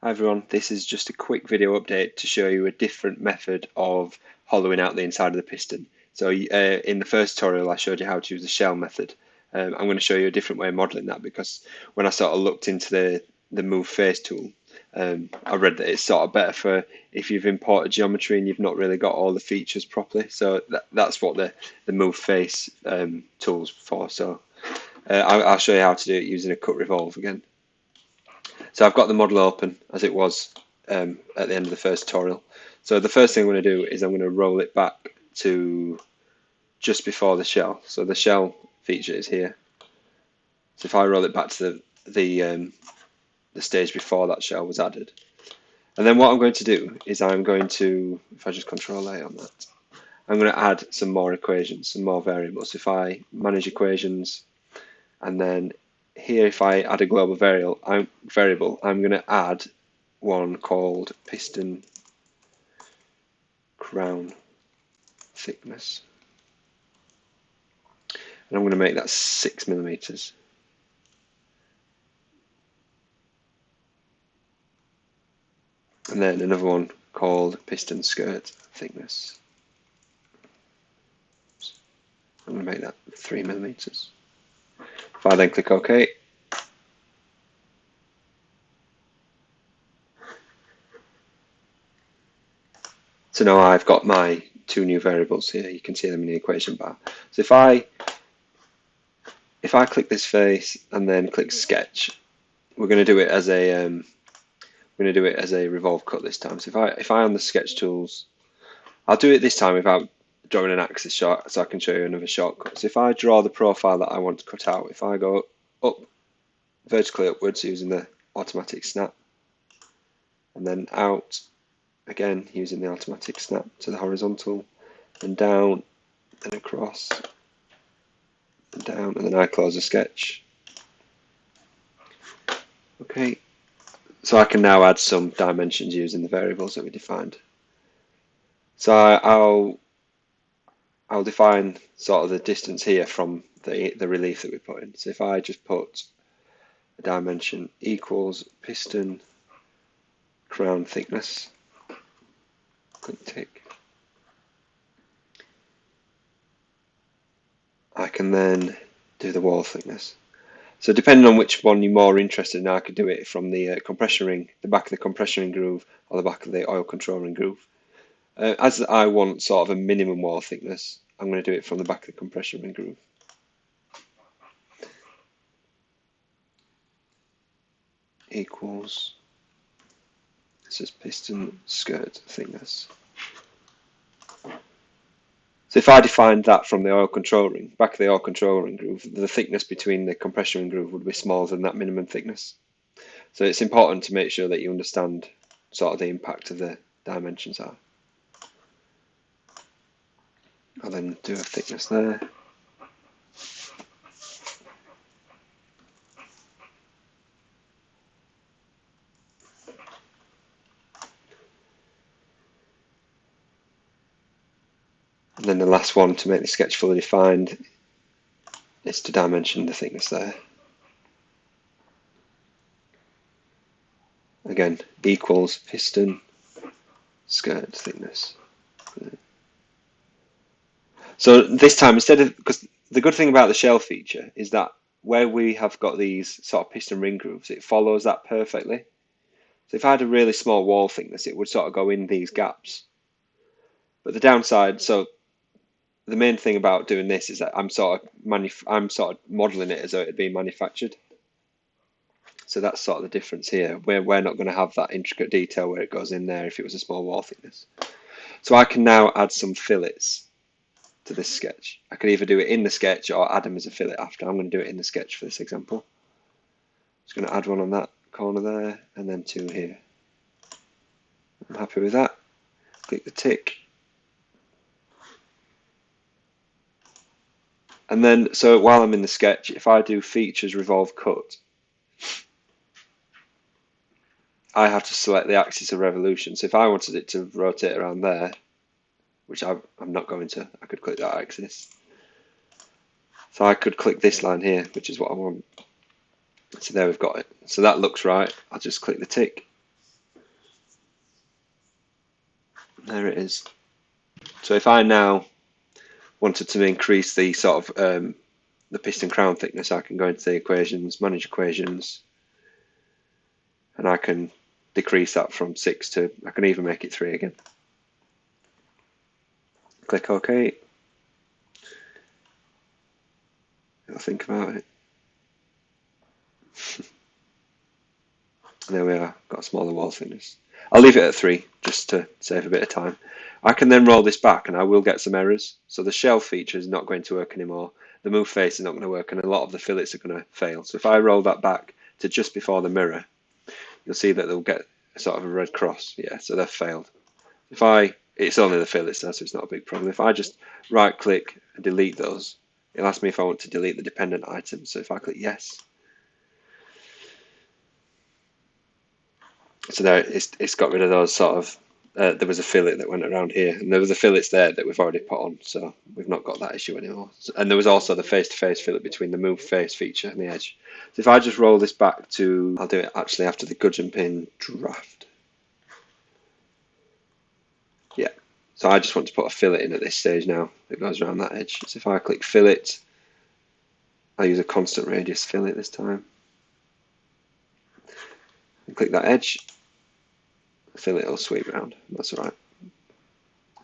Hi everyone, this is just a quick video update to show you a different method of hollowing out the inside of the piston. So in the first tutorial I showed you how to use the shell method. I'm going to show you a different way of modelling that because when I sort of looked into the move face tool, I read that it's sort of better for if you've imported geometry and you've not really got all the features properly. So that's what the move face tool's for. So I'll show you how to do it using a cut revolve again. So I've got the model open as it was at the end of the first tutorial. So the first thing I'm going to do is I'm going to roll it back to just before the shell. So the shell feature is here. So if I roll it back to the stage before that shell was added. And then what I'm going to do is I'm going to, if I just Control A on that, I'm going to add some more equations, some more variables. If I manage equations and then here if I add a global variable, I'm going to add one called piston crown thickness. And I'm going to make that 6 millimeters. And then another one called piston skirt thickness. I'm going to make that 3 millimeters. If I then click OK, so now I've got my two new variables here. You can see them in the equation bar. So if I click this face and then click sketch, we're going to do it as a revolve cut this time. So if I on the sketch tools, I'll do it this time without drawing an axis shot, so I can show you another shortcut. So if I draw the profile that I want to cut out, if I go up vertically upwards using the automatic snap, and then out again using the automatic snap to the horizontal, and down and across and down, and then I close the sketch. Okay, so I can now add some dimensions using the variables that we defined. So I'll define sort of the distance here from the relief that we put in. So if I just put a dimension equals piston crown thickness, click tick, I can then do the wall thickness. So depending on which one you're more interested in, I could do it from the compression ring, the back of the compression ring groove, or the back of the oil control ring groove. As I want sort of a minimum wall thickness, I'm going to do it from the back of the compression ring groove. Equals, this is piston skirt thickness. So if I defined that from the oil control ring, back of the oil control ring groove, the thickness between the compression ring groove would be smaller than that minimum thickness. So it's important to make sure that you understand sort of the impact of the dimensions are. I'll then do a thickness there. And then the last one to make the sketch fully defined is to dimension the thickness there. Again, equals piston skirt thickness. So this time, instead of, because the good thing about the shell feature is that where we have got these sort of piston ring grooves, it follows that perfectly. So if I had a really small wall thickness, it would sort of go in these gaps. But the downside, so the main thing about doing this is that I'm sort of modelling it as though it had been manufactured. So that's sort of the difference here. We're not going to have that intricate detail where it goes in there if it was a small wall thickness. So I can now add some fillets to this sketch. I could either do it in the sketch or add them as a fillet after. I'm going to do it in the sketch for this example. Just going to add one on that corner there and then two here. I'm happy with that. Click the tick. And then, so while I'm in the sketch, if I do features revolve cut, I have to select the axis of revolution. So if I wanted it to rotate around there, which I'm not going to, I could click that axis. So I could click this line here, which is what I want. So there we've got it. So that looks right. I'll just click the tick. There it is. So if I now wanted to increase the sort of the piston crown thickness, I can go into the equations, manage equations, and I can decrease that from 6 to, I can even make it 3 again. Click OK. I'll think about it. There we are, got a smaller wall thickness. I'll leave it at 3 just to save a bit of time. I can then roll this back and I will get some errors. So the shell feature is not going to work anymore. The move face is not going to work and a lot of the fillets are going to fail. So if I roll that back to just before the mirror, you'll see that they'll get sort of a red cross. Yeah, so they've failed. It's only the fillets there, so it's not a big problem. If I just right click and delete those, it'll ask me if I want to delete the dependent items. So if I click yes, so there it's got rid of those sort of, there was a fillet that went around here, and there was a fillets there that we've already put on, so we've not got that issue anymore. And there was also the face-to-face fillet between the move face feature and the edge. So if I just roll this back to, I'll do it actually after the gudgeon pin draft. Yeah, so I just want to put a fillet in at this stage now that goes around that edge. So if I click fillet, I'll use a constant radius fillet this time. And click that edge, the fillet will sweep round, that's alright.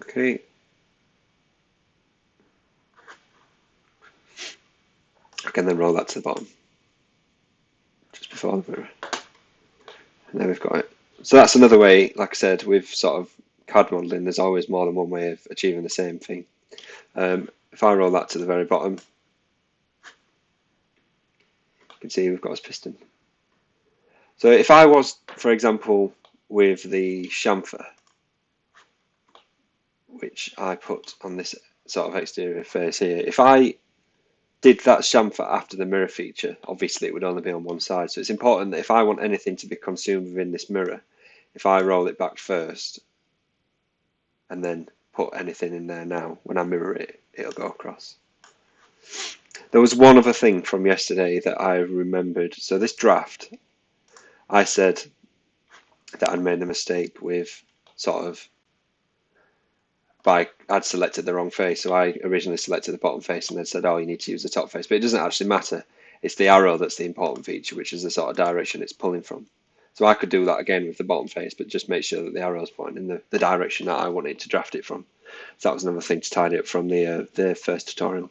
Okay. I can then roll that to the bottom, just before the mirror. And there we've got it. So that's another way, like I said, with sort of CAD modelling, there's always more than one way of achieving the same thing. If I roll that to the very bottom, you can see we've got his piston. So if I was, for example, with the chamfer, which I put on this sort of exterior face here, if I did that chamfer after the mirror feature, obviously it would only be on one side. So it's important that if I want anything to be consumed within this mirror, if I roll it back first and then put anything in there now, when I mirror it, it'll go across. There was one other thing from yesterday that I remembered. So this draft, I said that I'd made a mistake with sort of, I'd selected the wrong face. So I originally selected the bottom face and then said, oh, you need to use the top face. But it doesn't actually matter. It's the arrow that's the important feature, which is the sort of direction it's pulling from. So I could do that again with the bottom face, but just make sure that the arrow is pointing in the direction that I wanted to draft it from. So that was another thing to tidy up from the first tutorial.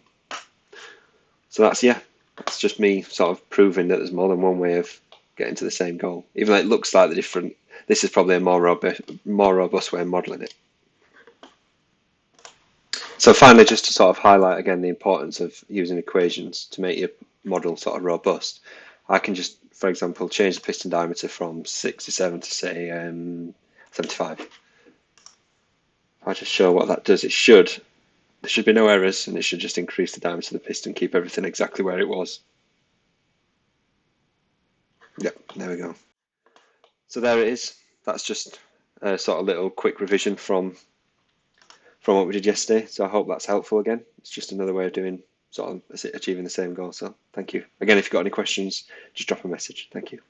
So that's just me sort of proving that there's more than one way of getting to the same goal. Even though it looks slightly different, this is probably a more robust way of modelling it. So finally, just to sort of highlight again the importance of using equations to make your model sort of robust, I can just, for example, change the piston diameter from 67 to say 75. If I just show what that does, there should be no errors, and it should just increase the diameter of the piston, keep everything exactly where it was. Yep, there we go. So there it is. That's just a sort of little quick revision from what we did yesterday. So I hope that's helpful again. It's just another way of doing sort of achieving the same goal. So thank you. Again, if you've got any questions, just drop a message. Thank you.